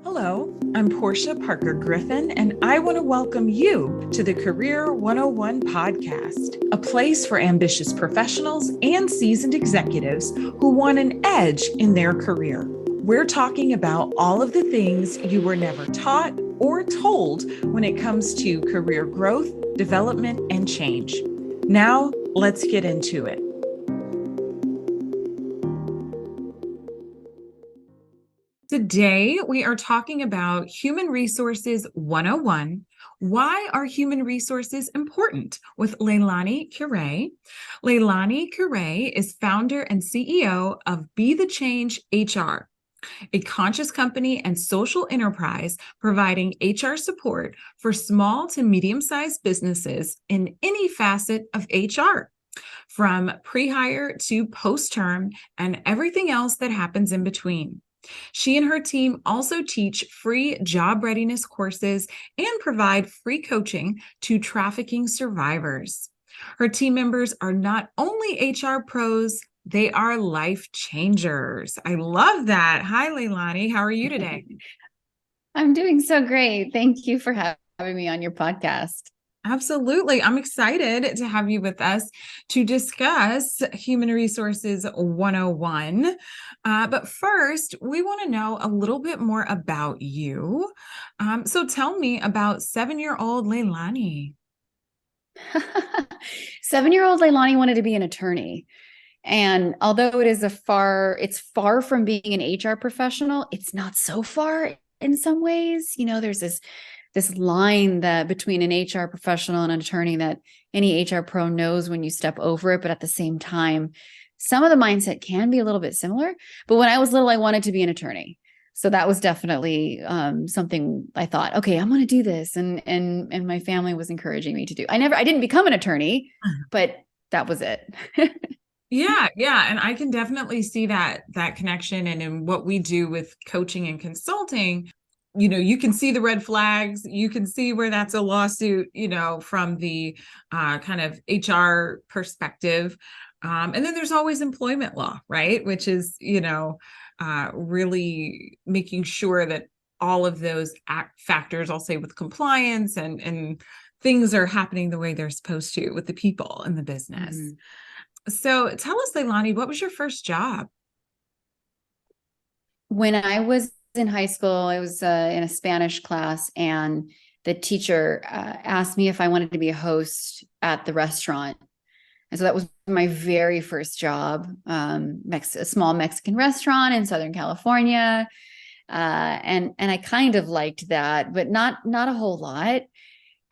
Hello, I'm Portia Parker Griffin, and I want to welcome you to the Career 101 podcast, a place for ambitious professionals and seasoned executives who want an edge in their career. We're talking about all of the things you were never taught or told when it comes to career growth, development, and change. Now, let's get into it. Today, we are talking about Human Resources 101. Why are human resources important? With LeiLani Quiray. LeiLani Quiray is founder and CEO of Be the Change HR, a conscious company and social enterprise providing HR support for small to medium-sized businesses in any facet of HR, from pre-hire to post-term and everything else that happens in between. She and her team also teach free job readiness courses and provide free coaching to trafficking survivors. Her team members are not only HR pros, they are life changers. I love that. Hi, LeiLani. How are you today? I'm doing so great. Thank you for having me on your podcast. Absolutely. I'm excited to have you with us to discuss Human Resources 101. But first, we want to know a little bit more about you. So tell me about 7-year-old LeiLani. 7-year-old LeiLani wanted to be an attorney. And although it's far from being an HR professional, it's not so far in some ways. You know, there's this line that between an HR professional and an attorney that any HR pro knows when you step over it. But at the same time, some of the mindset can be a little bit similar. But when I was little, I wanted to be an attorney. So that was definitely something I thought, okay, I'm going to do this. And my family was encouraging me to do. I didn't become an attorney, but that was it. Yeah. And I can definitely see that connection. And in what we do with coaching and consulting, you know, you can see the red flags, you can see where that's a lawsuit, you know, from the kind of HR perspective. And then there's always employment law, right? Which is, you know, really making sure that all of those factors, I'll say with compliance and things are happening the way they're supposed to with the people in the business. Mm-hmm. So tell us, LeiLani, what was your first job? When I was in high school, I was in a Spanish class, and the teacher asked me if I wanted to be a host at the restaurant. And so that was my very first job, a small Mexican restaurant in Southern California. And I kind of liked that, but not a whole lot.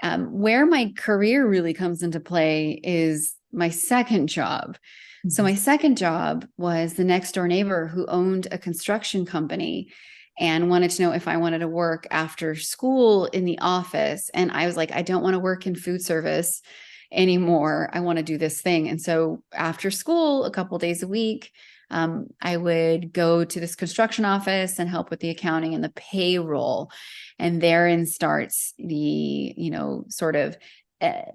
Where my career really comes into play is my second job. Mm-hmm. So my second job was the next door neighbor who owned a construction company and wanted to know if I wanted to work after school in the office. And I was like, I don't want to work in food service anymore. I want to do this thing. And so after school, a couple of days a week, I would go to this construction office and help with the accounting and the payroll. And therein starts the, you know, sort of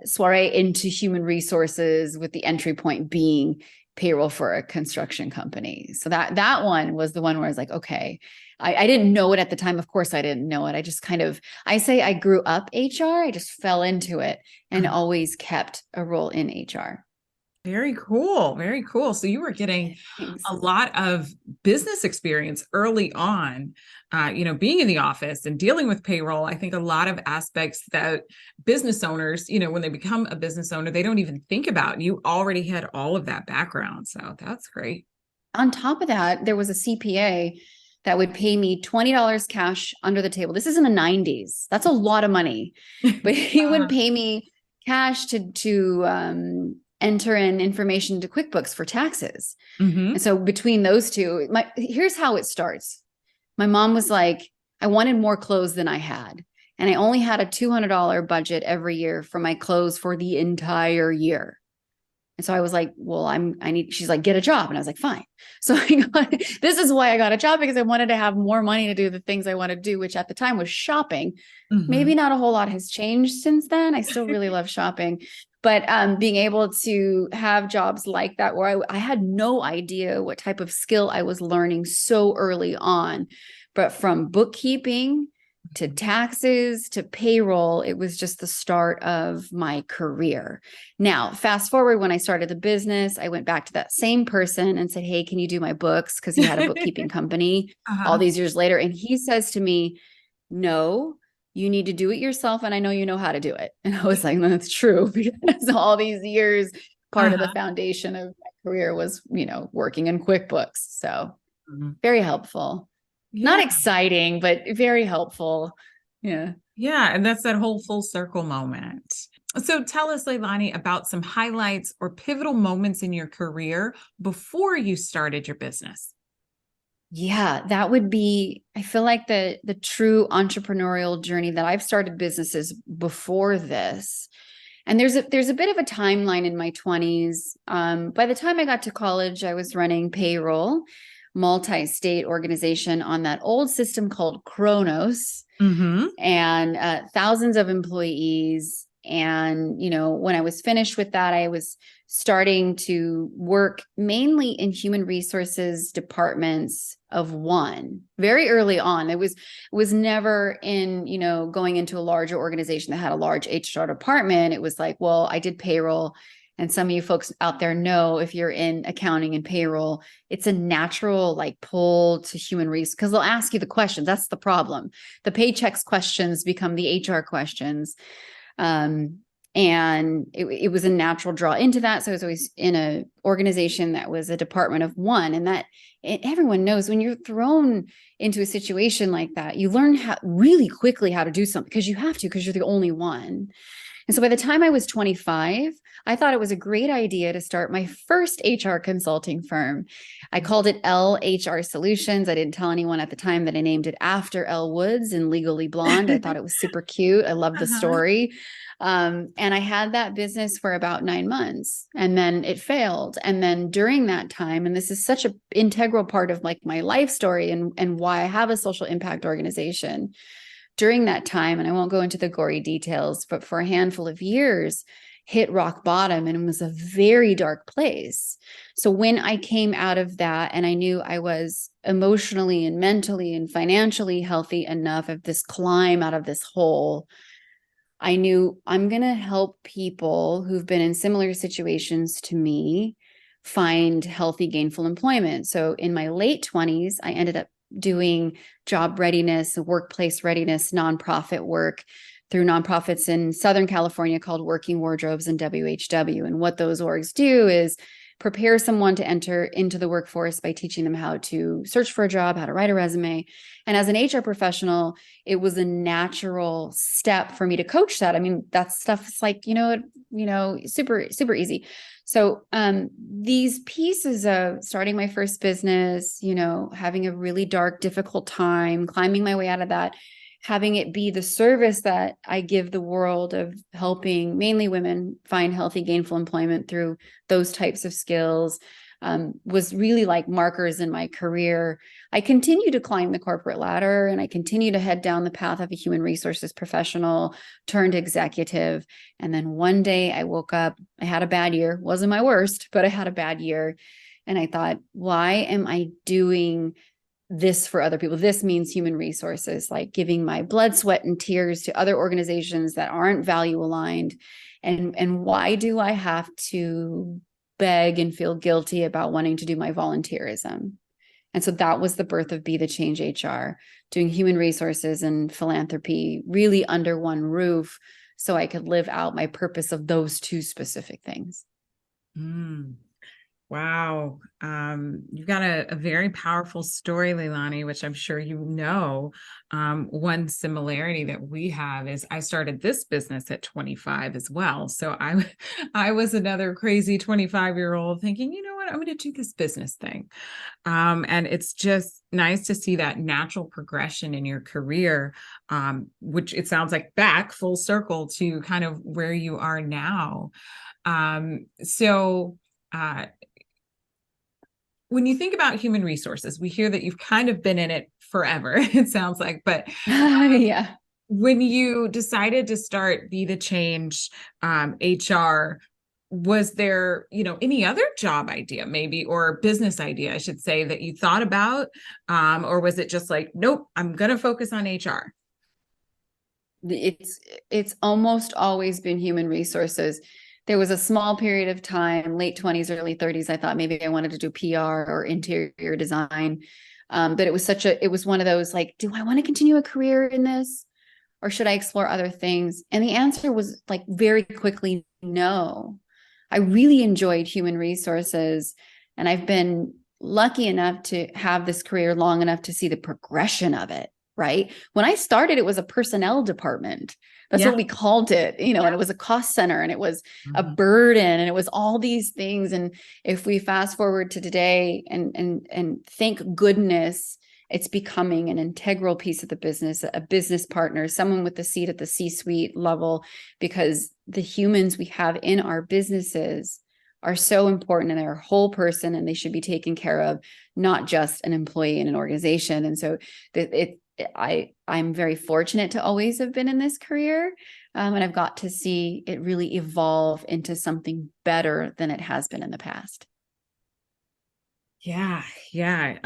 soiree into human resources, with the entry point being payroll for a construction company. So that one was the one where I was like, okay, I didn't know it at the time. Of course I didn't know it. I just I say I grew up HR. I just fell into it and always kept a role in HR. Very cool. Very cool. So you were getting a lot of business experience early on, you know, being in the office and dealing with payroll. I think a lot of aspects that business owners, you know, when they become a business owner, they don't even think about. You already had all of that background. So that's great. On top of that, there was a CPA that would pay me $20 cash under the table. This is in the 90s. That's a lot of money, but he would pay me cash to enter in information to QuickBooks for taxes. Mm-hmm. And so between those two, here's how it starts. My mom was like, I wanted more clothes than I had. And I only had a $200 budget every year for my clothes for the entire year. And so I was like, well, she's like, get a job. And I was like, fine. So this is why I got a job, because I wanted to have more money to do the things I want to do, which at the time was shopping. Mm-hmm. Maybe not a whole lot has changed since then. I still really love shopping, but being able to have jobs like that, where I had no idea what type of skill I was learning so early on, But from bookkeeping to taxes to payroll, it was just the start of my career. Now, fast forward, when I started the business, I went back to that same person and said, hey, can you do my books? Because he had a bookkeeping company all these years later. And he says to me, no, you need to do it yourself. And I know you know how to do it. And I was like, no, that's true. Because all these years, part of the foundation of my career was, working in QuickBooks. So very helpful. Yeah. Not exciting, but very helpful. Yeah. Yeah. And that's that whole full circle moment. So tell us, LeiLani, about some highlights or pivotal moments in your career before you started your business. Yeah, that would be, I feel like the true entrepreneurial journey that I've started businesses before this. And there's a bit of a timeline in my 20s. By the time I got to college, I was running payroll, multi-state organization on that old system called Kronos, and thousands of employees. And, when I was finished with that, I was starting to work mainly in human resources departments of one very early on. It was never in, going into a larger organization that had a large HR department. It was like, well, I did payroll. And some of you folks out there know, if you're in accounting and payroll, it's a natural like pull to human resources because they'll ask you the questions. That's the problem. The paychecks questions become the HR questions. And it was a natural draw into that. So I was always in an organization that was a department of one. And everyone knows when you're thrown into a situation like that, you learn really quickly how to do something because you're the only one. And so by the time I was 25, I thought it was a great idea to start my first HR consulting firm. I called it LHR Solutions. I didn't tell anyone at the time that I named it after Elle Woods in Legally Blonde. I thought it was super cute. I loved the story. And I had that business for about 9 months and then it failed. And then during that time, and this is such an integral part of like my life story and why I have a social impact organization. During that time, and I won't go into the gory details, but for a handful of years, hit rock bottom and it was a very dark place. So when I came out of that and I knew I was emotionally and mentally and financially healthy enough of this climb out of this hole, I knew I'm going to help people who've been in similar situations to me find healthy, gainful employment. So in my late 20s, I ended up doing job readiness, workplace readiness, nonprofit work through nonprofits in Southern California called Working Wardrobes and WHW. And what those orgs do is prepare someone to enter into the workforce by teaching them how to search for a job, how to write a resume. And as an HR professional, it was a natural step for me to coach that. I mean, that stuff is like, super, super easy. So these pieces of starting my first business, having a really dark, difficult time, climbing my way out of that, having it be the service that I give the world of helping mainly women find healthy, gainful employment through those types of skills, was really like markers in my career. I continue to climb the corporate ladder and I continue to head down the path of a human resources professional turned executive. And then one day I woke up, I had a bad year, wasn't my worst, but I had a bad year. And I thought, why am I doing this for other people? This means human resources, like giving my blood, sweat, and tears to other organizations that aren't value aligned. And why do I have to beg and feel guilty about wanting to do my volunteerism? And so that was the birth of Be the Change HR, doing human resources and philanthropy really under one roof so I could live out my purpose of those two specific things. Wow. You've got a very powerful story, LeiLani, which I'm sure you know. One similarity that we have is I started this business at 25 as well. So I was another crazy 25-year-old thinking, you know what, I'm going to do this business thing. And it's just nice to see that natural progression in your career, which it sounds like back full circle to kind of where you are now. When you think about human resources, we hear that you've kind of been in it forever, it sounds like, but yeah. When you decided to start Be the Change HR, was there, any other job idea maybe, or business idea, I should say, that you thought about? Or was it just like, nope, I'm going to focus on HR? It's almost always been human resources. There was a small period of time, late 20s, early 30s, I thought maybe I wanted to do PR or interior design. But it was one of those like, do I want to continue a career in this, or should I explore other things? And the answer was like very quickly, no. I really enjoyed human resources, and I've been lucky enough to have this career long enough to see the progression of it. Right. When I started, it was a personnel department. That's Yeah. what we called it, and it was a cost center, and it was a burden, and it was all these things. And if we fast forward to today, and thank goodness it's becoming an integral piece of the business, a business partner, someone with the seat at the C-suite level, because the humans we have in our businesses are so important, and they're a whole person, and they should be taken care of, not just an employee in an organization. And so I'm very fortunate to always have been in this career. And I've got to see it really evolve into something better than it has been in the past. Yeah. Yeah.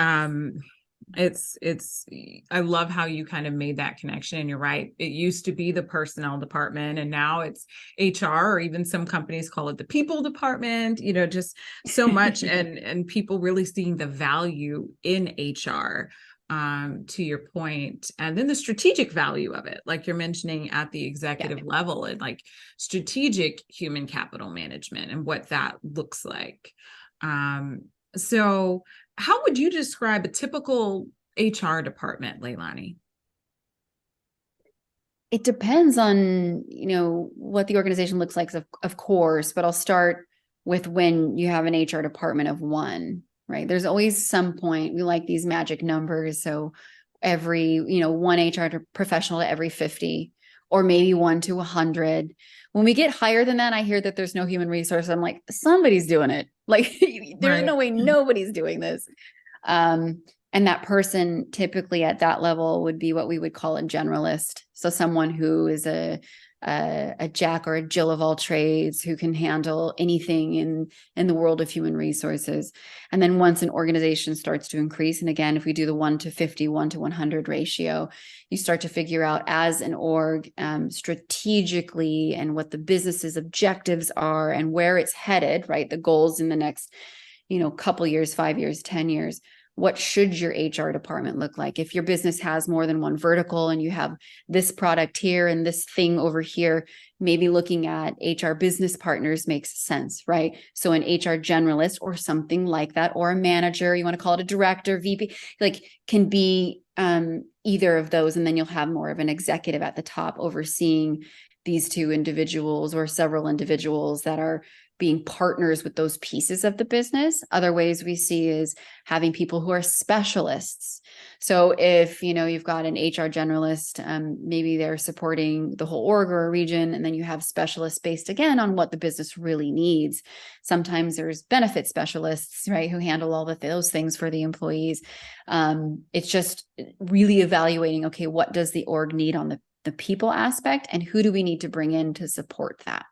I love how you kind of made that connection, and you're right. It used to be the personnel department, and now it's HR, or even some companies call it the people department, just so much. And people really seeing the value in HR, to your point, and then the strategic value of it, like you're mentioning at the executive level, and like strategic human capital management and what that looks like. So how would you describe a typical HR department, LeiLani? It depends on, what the organization looks like, of course, but I'll start with when you have an HR department of one, right? There's always some point, we like these magic numbers. So every, one HR professional to every 50, or maybe 1 to 100. When we get higher than that, I hear that there's no human resource. I'm like, somebody's doing it. Like, there's no way nobody's doing this. And that person typically at that level would be what we would call a generalist. So someone who is a Jack or a Jill of all trades, who can handle anything in the world of human resources. And then once an organization starts to increase, and again, if we do the 1 to 50, 1 to 100 ratio, you start to figure out as an org, strategically, and what the business's objectives are and where it's headed, right? The goals in the next, couple years, 5 years, 10 years. What should your HR department look like? If your business has more than one vertical and you have this product here and this thing over here, maybe looking at HR business partners makes sense, right? So an HR generalist or something like that, or a manager, you want to call it a director, VP, like can be either of those. And then you'll have more of an executive at the top overseeing these two individuals or several individuals that are being partners with those pieces of the business. Other ways we see is having people who are specialists. So if, you've got an HR generalist, maybe they're supporting the whole org or a region, and then you have specialists based again on what the business really needs. Sometimes there's benefit specialists, right, who handle all those things for the employees. It's just really evaluating, okay, what does the org need on the people aspect, and who do we need to bring in to support that?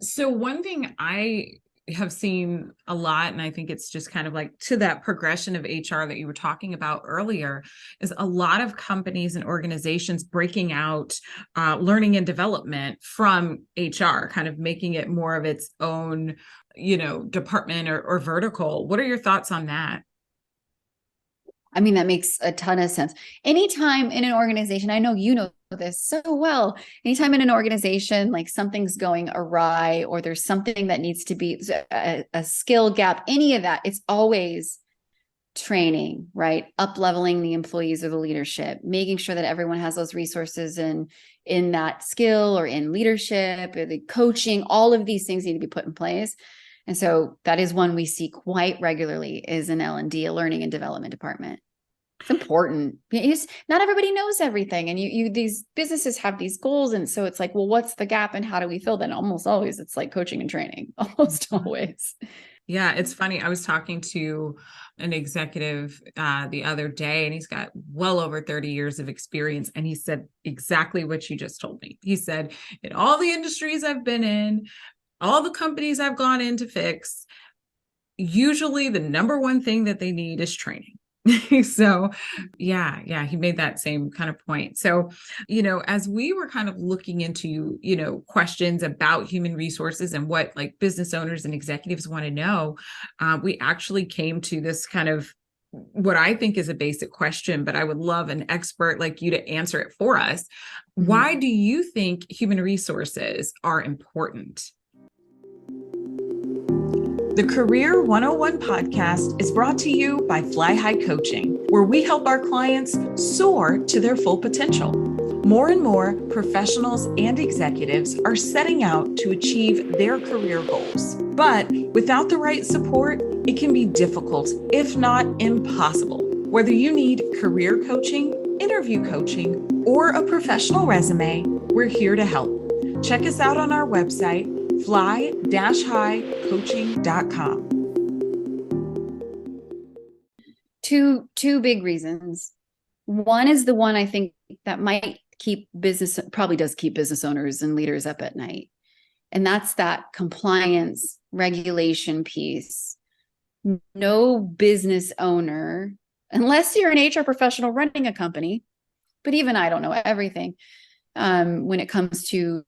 So one thing I have seen a lot, and I think it's just kind of like to that progression of HR that you were talking about earlier, is a lot of companies and organizations breaking out learning and development from HR, kind of making it more of its own, department or vertical. What are your thoughts on that? I mean, that makes a ton of sense. Anytime in an organization, I know you know this so well, anytime in an organization, like something's going awry, or there's something that needs to be a skill gap, any of that, it's always training, right? Up leveling the employees or the leadership, making sure that everyone has those resources in that skill or in leadership or the coaching, all of these things need to be put in place. And so that is one we see quite regularly, is an L&D, a learning and development department. It's important. Not everybody knows everything. And these businesses have these goals. And so it's like, well, what's the gap and how do we fill that? And almost always it's like coaching and training, almost always. Yeah, it's funny. I was talking to an executive the other day, and he's got well over 30 years of experience. And he said exactly what you just told me. He said, in all the industries I've been in, all the companies I've gone in to fix, usually the number one thing that they need is training. So yeah, he made that same kind of point. So, as we were kind of looking into, questions about human resources and what like business owners and executives want to know, we actually came to this kind of what I think is a basic question, but I would love an expert like you to answer it for us. Why do you think human resources are important? The Career 101 podcast is brought to you by Fly High Coaching, where we help our clients soar to their full potential. More and more professionals and executives are setting out to achieve their career goals. But without the right support, it can be difficult, if not impossible. Whether you need career coaching, interview coaching, or a professional resume, we're here to help. Check us out on our website, fly-highcoaching.com. Two big reasons. One is the one I think that probably does keep business owners and leaders up at night. And that's that compliance regulation piece. No business owner, unless you're an HR professional running a company, but even I don't know everything when it comes to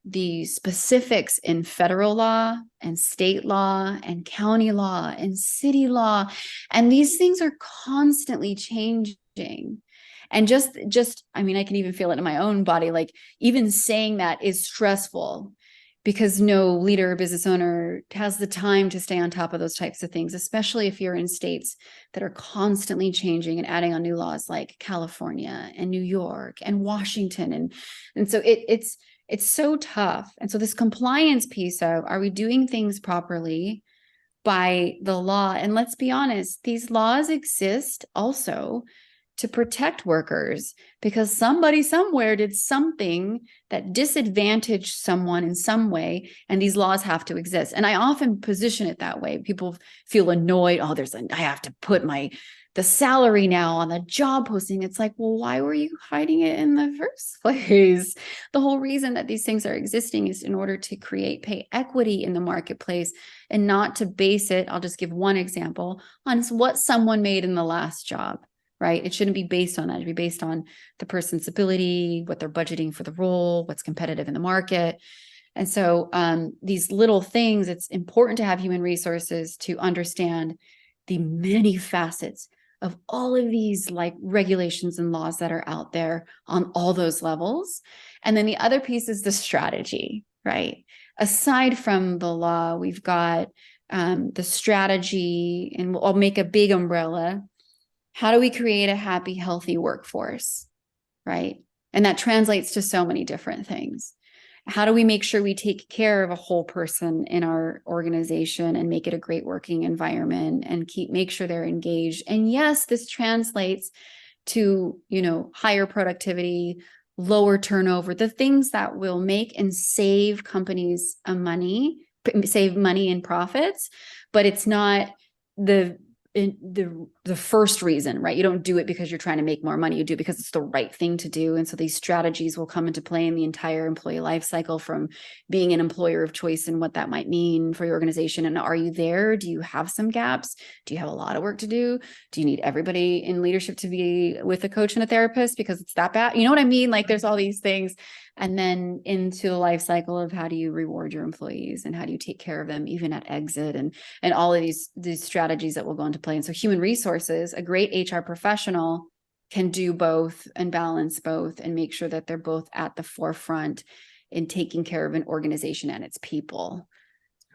the specifics in federal law and state law and county law and city law. And these things are constantly changing. And just, I mean, I can even feel it in my own body. Like even saying that is stressful because no leader or business owner has the time to stay on top of those types of things, especially if you're in states that are constantly changing and adding on new laws like California and New York and Washington. And so it's so tough. And so this compliance piece of, are we doing things properly by the law? And let's be honest, these laws exist also to protect workers because somebody somewhere did something that disadvantaged someone in some way, and these laws have to exist. And I often position it that way. People feel annoyed. Oh, I have to put the salary now on the job posting. It's like, well, why were you hiding it in the first place? The whole reason that these things are existing is in order to create pay equity in the marketplace and not to base it, I'll just give one example, on what someone made in the last job, right? It shouldn't be based on that. It should be based on the person's ability, what they're budgeting for the role, what's competitive in the market. And so these little things, it's important to have human resources to understand the many facets of all of these like regulations and laws that are out there on all those levels. And then the other piece is the strategy, right? Aside from the law, we've got the strategy, and I'll make a big umbrella. How do we create a happy, healthy workforce, right? And that translates to so many different things. How do we make sure we take care of a whole person in our organization and make it a great working environment and make sure they're engaged? And yes, this translates to, higher productivity, lower turnover, the things that will make and save companies save money and profits, but it's not the first reason, right? You don't do it because you're trying to make more money. You do it because it's the right thing to do. And so these strategies will come into play in the entire employee life cycle, from being an employer of choice and what that might mean for your organization. And are you there? Do you have some gaps? Do you have a lot of work to do? Do you need everybody in leadership to be with a coach and a therapist because it's that bad? You know what I mean? Like there's all these things. And then into the life cycle of how do you reward your employees and how do you take care of them even at exit, and all of these strategies that will go into play. And so human resources, a great HR professional can do both and balance both and make sure that they're both at the forefront in taking care of an organization and its people.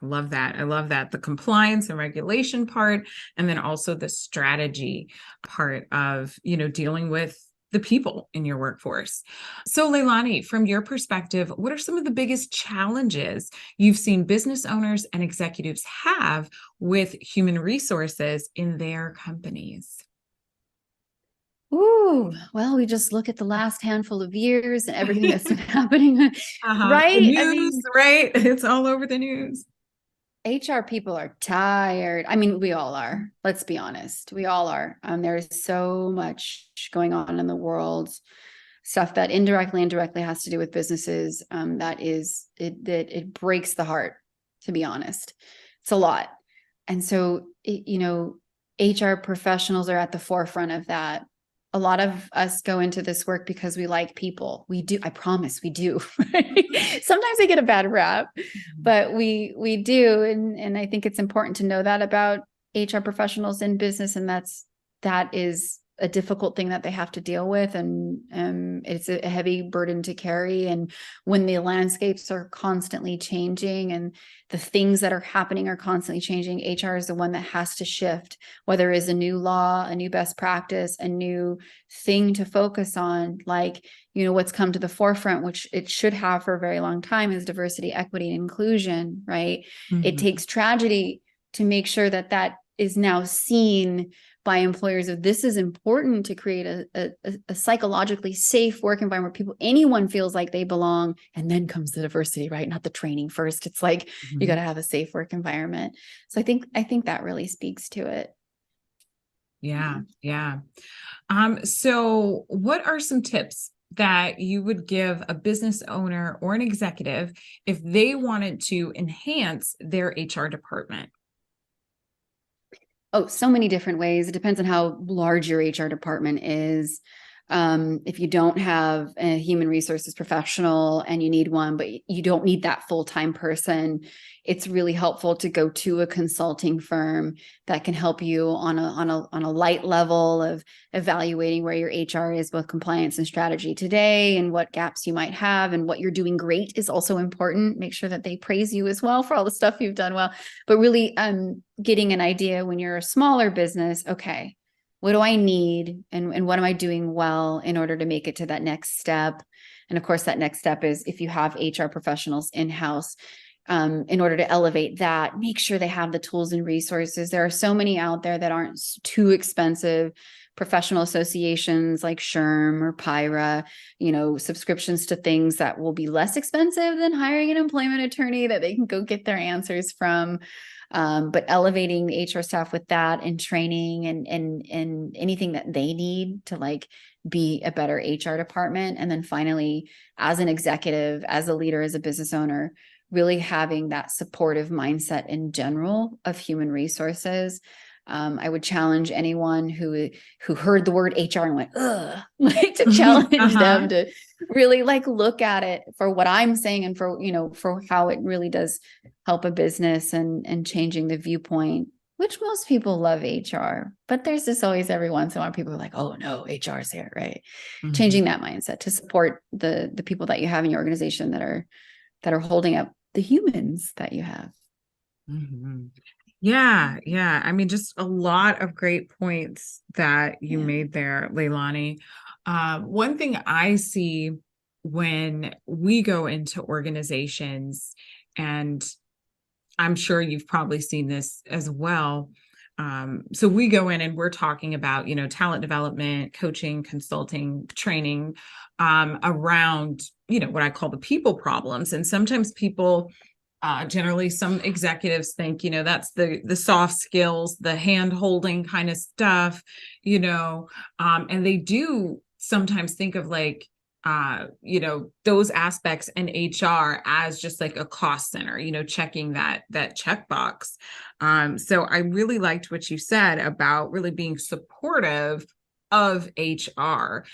I love that. I love that. The compliance and regulation part, and then also the strategy part of, dealing with the people in your workforce. So LeiLani, from your perspective, what are some of the biggest challenges you've seen business owners and executives have with human resources in their companies? Ooh, well, we just look at the last handful of years and everything that's been happening, right? The news, right? It's all over the news. HR people are tired. I mean, we all are. Let's be honest. We all are. There's so much going on in the world, stuff that indirectly has to do with businesses. It breaks the heart to be honest. It's a lot. And so, HR professionals are at the forefront of that. A lot of us go into this work because we like people. We do. I promise we do. Sometimes they get a bad rap, but we do. And I think it's important to know that about HR professionals in business. And that is a difficult thing that they have to deal with. And it's a heavy burden to carry. And when the landscapes are constantly changing and the things that are happening are constantly changing, HR is the one that has to shift, whether it's a new law, a new best practice, a new thing to focus on, like, what's come to the forefront, which it should have for a very long time, is diversity, equity, and inclusion, right? It takes tragedy to make sure that that is now seen by employers. If this is important to create a psychologically safe work environment where anyone feels like they belong, and then comes the diversity, right? Not the training first. It's like, you got to have a safe work environment. So I think that really speaks to it. Yeah. So what are some tips that you would give a business owner or an executive if they wanted to enhance their HR department? Oh, so many different ways. It depends on how large your HR department is. If you don't have a human resources professional and you need one, but you don't need that full-time person, it's really helpful to go to a consulting firm that can help you on a light level of evaluating where your HR is, both compliance and strategy today, and what gaps you might have, and what you're doing great is also important. Make sure that they praise you as well for all the stuff you've done well, but really getting an idea when you're a smaller business, okay, what do I need, and what am I doing well in order to make it to that next step? And of course, that next step is, if you have HR professionals in-house, in order to elevate that, make sure they have the tools and resources. There are so many out there that aren't too expensive. Professional associations like SHRM or PIRA, subscriptions to things that will be less expensive than hiring an employment attorney that they can go get their answers from. But elevating the HR staff with that, and training and anything that they need to be a better HR department. And then finally, as an executive, as a leader, as a business owner, really having that supportive mindset in general of human resources. I would challenge anyone who heard the word HR and went, ugh, to challenge them to really look at it for what I'm saying, and for how it really does help a business, and changing the viewpoint, which most people love HR, but there's just always every once in a while people are like, oh no, HR's here, right? Changing that mindset to support the people that you have in your organization that are holding up the humans that you have. Yeah. I mean, just a lot of great points that you made there, LeiLani. One thing I see when we go into organizations, and I'm sure you've probably seen this as well. So we go in and we're talking about, talent development, coaching, consulting, training, around, what I call the people problems. And sometimes people, generally some executives think, that's the soft skills, the hand holding kind of stuff, and they do sometimes think of those aspects in HR as just like a cost center, checking that checkbox. So I really liked what you said about really being supportive of HR.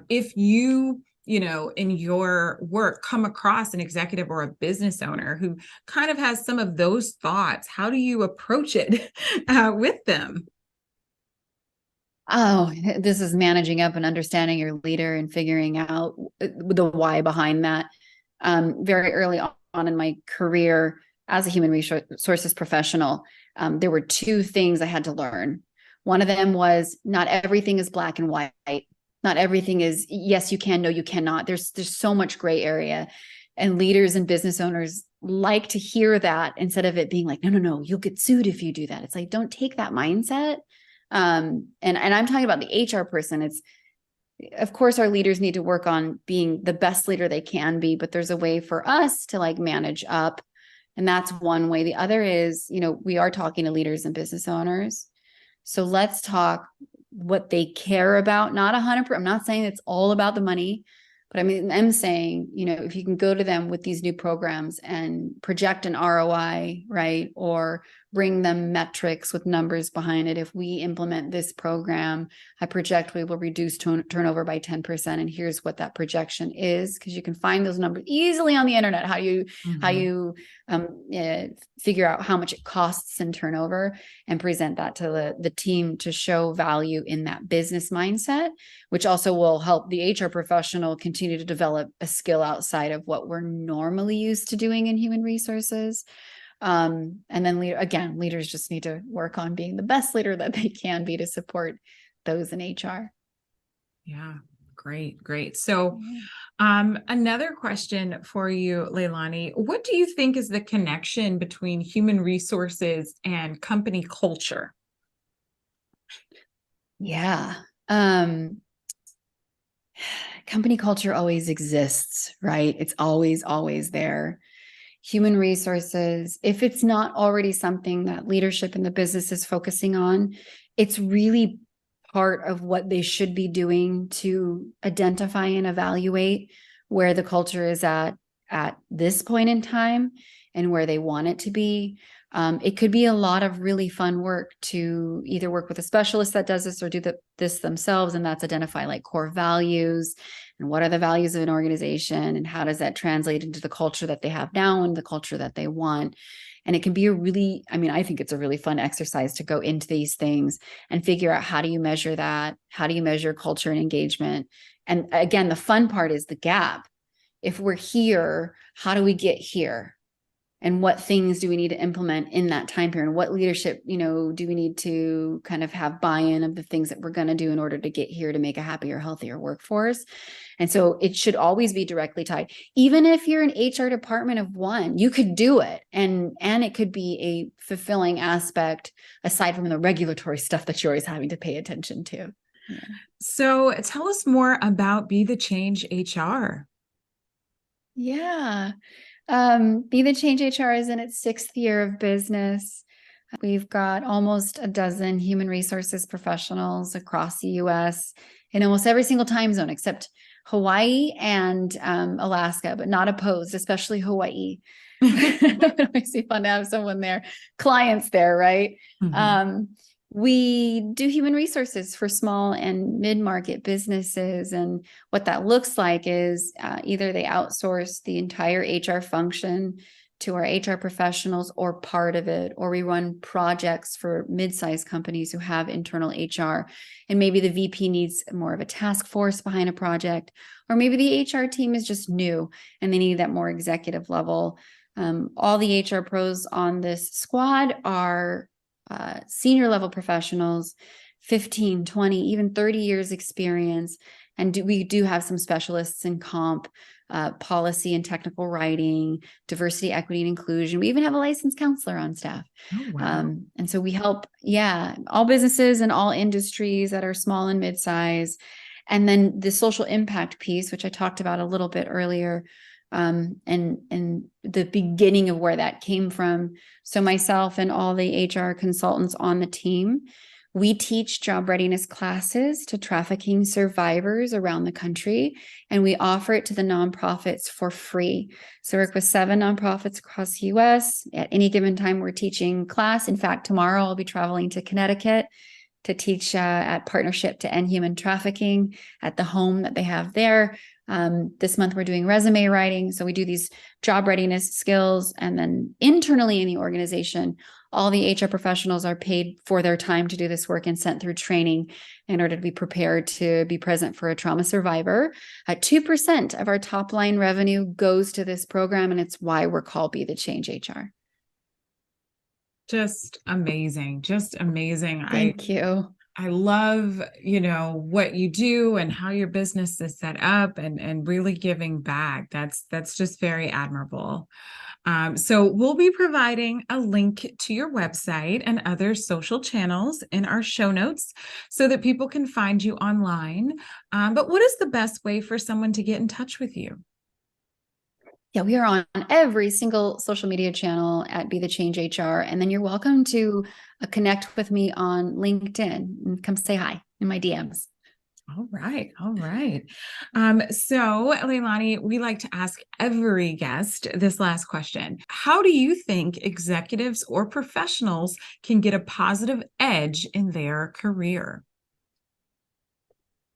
If you in your work come across an executive or a business owner who kind of has some of those thoughts, how do you approach it with them? Oh, this is managing up and understanding your leader and figuring out the why behind that. Very early on in my career as a human resources professional, there were two things I had to learn. One of them was, not everything is black and white. Not everything is yes, you can, no, you cannot. There's so much gray area. And leaders and business owners like to hear that, instead of it being like, no, you'll get sued if you do that. It's like, don't take that mindset. And I'm talking about the HR person. It's, of course, our leaders need to work on being the best leader they can be, but there's a way for us to manage up. And that's one way. The other is, we are talking to leaders and business owners. So let's talk what they care about. Not 100%. I'm not saying it's all about the money, But I mean, I'm saying, if you can go to them with these new programs and project an ROI, right? Or bring them metrics with numbers behind it. If we implement this program, I project we will reduce turnover by 10%. And here's what that projection is, because you can find those numbers easily on the internet, how you figure out how much it costs in turnover, and present that to the team to show value in that business mindset, which also will help the HR professional continue to develop a skill outside of what we're normally used to doing in human resources. And then leaders just need to work on being the best leader that they can be to support those in HR. Yeah, great. So another question for you, LeiLani, what do you think is the connection between human resources and company culture? Yeah. Company culture always exists, right? It's always there. Human resources, if it's not already something that leadership in the business is focusing on, it's really part of what they should be doing to identify and evaluate where the culture is at this point in time and where they want it to be. It could be a lot of really fun work to either work with a specialist that does this or do this themselves. And that's identify like core values and what are the values of an organization and how does that translate into the culture that they have now and the culture that they want. And it can be I think it's a really fun exercise to go into these things and figure out, how do you measure that? How do you measure culture and engagement? And again, the fun part is the gap. If we're here, how do we get here? And what things do we need to implement in that time period? And what leadership, do we need to kind of have buy-in of the things that we're going to do in order to get here to make a happier, healthier workforce? And so it should always be directly tied. Even if you're an HR department of one, you could do it. And it could be a fulfilling aspect aside from the regulatory stuff that you're always having to pay attention to. Yeah. So tell us more about Be the Change HR. Yeah. Be the Change HR is in its 6th year of business. We've got almost a dozen human resources professionals across the US in almost every single time zone except Hawaii and Alaska, but not opposed, especially Hawaii. It makes me fun to have someone there, clients there, right? Mm-hmm. We do human resources for small and mid-market businesses. And what that looks like is either they outsource the entire HR function to our HR professionals or part of it, or we run projects for mid-sized companies who have internal HR. And maybe the VP needs more of a task force behind a project, or maybe the HR team is just new and they need that more executive level. All the HR pros on this squad are senior level professionals, 15, 20, even 30 years experience. And we do have some specialists in comp, policy and technical writing, diversity, equity, and inclusion. We even have a licensed counselor on staff. Oh, wow. And so we help, all businesses and all industries that are small and mid-size. And then the social impact piece, which I talked about a little bit earlier, and the beginning of where that came from. So myself and all the HR consultants on the team, we teach job readiness classes to trafficking survivors around the country, and we offer it to the nonprofits for free. So I work with 7 nonprofits across the US. At any given time, we're teaching class. In fact, tomorrow I'll be traveling to Connecticut to teach at Partnership to End Human Trafficking at the home that they have there. This month we're doing resume writing. So we do these job readiness skills, and then internally in the organization, all the HR professionals are paid for their time to do this work and sent through training in order to be prepared to be present for a trauma survivor. 2% of our top line revenue goes to this program, and it's why we're called Be the Change HR. Just amazing. Thank you. I love, what you do and how your business is set up and really giving back. That's just very admirable. So we'll be providing a link to your website and other social channels in our show notes so that people can find you online. But what is the best way for someone to get in touch with you? Yeah, we are on every single social media channel at Be the Change HR. And then you're welcome to connect with me on LinkedIn and come say hi in my DMs. All right. All right. So, Leilani, we like to ask every guest this last question. How do you think executives or professionals can get a positive edge in their career?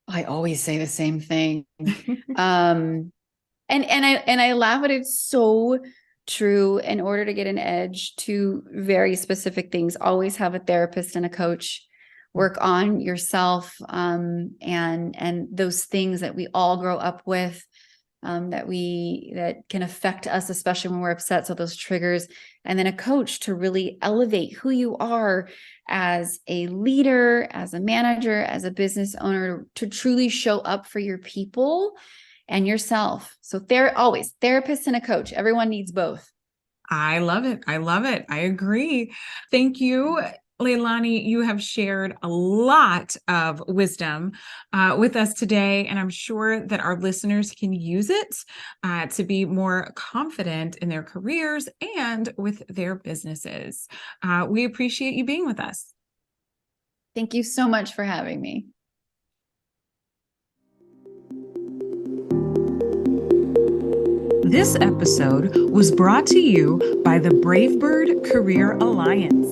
I always say the same thing. Um, and I laugh, but it's so true. In order to get an edge to very specific things, always have a therapist and a coach. Work on yourself, and those things that we all grow up with, that can affect us, especially when we're upset. So those triggers, and then a coach to really elevate who you are as a leader, as a manager, as a business owner, to truly show up for your people and yourself. So there always therapist and a coach. Everyone needs both. I love it. I love it. I agree. Thank you. Leilani, you have shared a lot of wisdom with us today, and I'm sure that our listeners can use it to be more confident in their careers and with their businesses. We appreciate you being with us. Thank you so much for having me. This episode was brought to you by the Bravebird Career Alliance,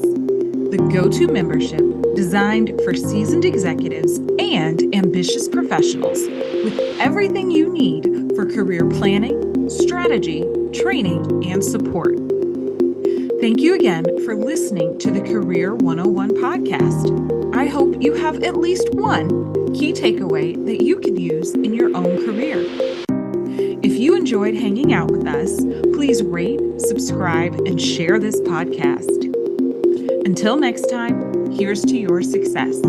the go-to membership designed for seasoned executives and ambitious professionals with everything you need for career planning, strategy, training, and support. Thank you again for listening to the Career 101 podcast. I hope you have at least one key takeaway that you can use in your own career. If you enjoyed hanging out with us, please rate, subscribe, and share this podcast. Until next time, here's to your success.